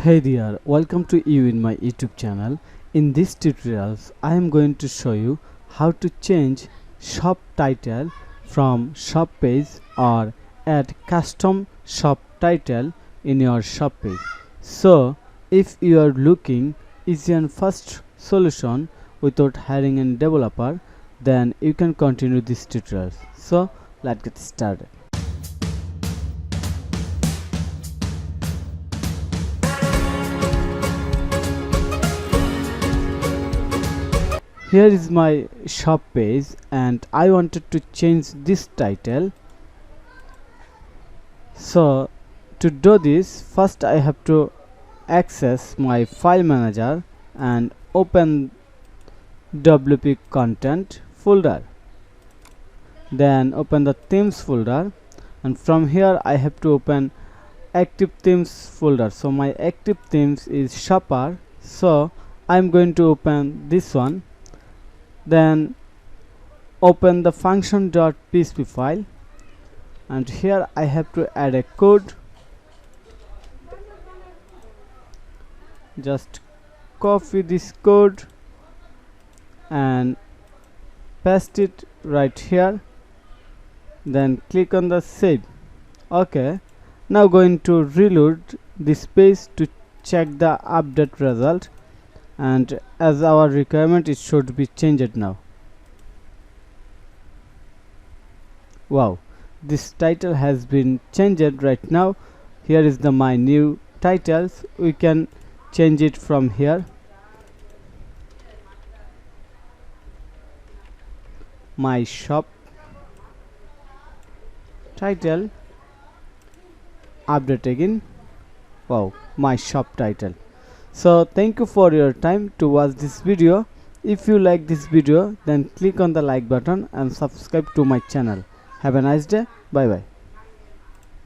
Hey there, welcome to you in my YouTube channel. In this tutorials I am going to show you how to change shop title from shop page or add custom shop title in your shop page. So if you are looking easy and fast solution without hiring a developer, then you can continue this tutorials. So let's get started. Here is my shop page and I wanted to change this title. So to do this, first I have to access my file manager and open WP content folder. Then open the themes folder, and from here I have to open active themes folder. So my active themes is shopper, so I'm going to open this one. Then open the function.php file, and here I have to add a code. Just copy this code and paste it right here, then click on the save. Okay, now going to reload this page to check the update result, and as our requirement it should be changed now. Wow, this title has been changed right now. Here is my new titles. We can change it from here. My shop title, update again. Wow, my shop title. So thank you for your time to watch this video. If you like this video, then click on the like button and subscribe to my channel. Have a nice day. Bye bye.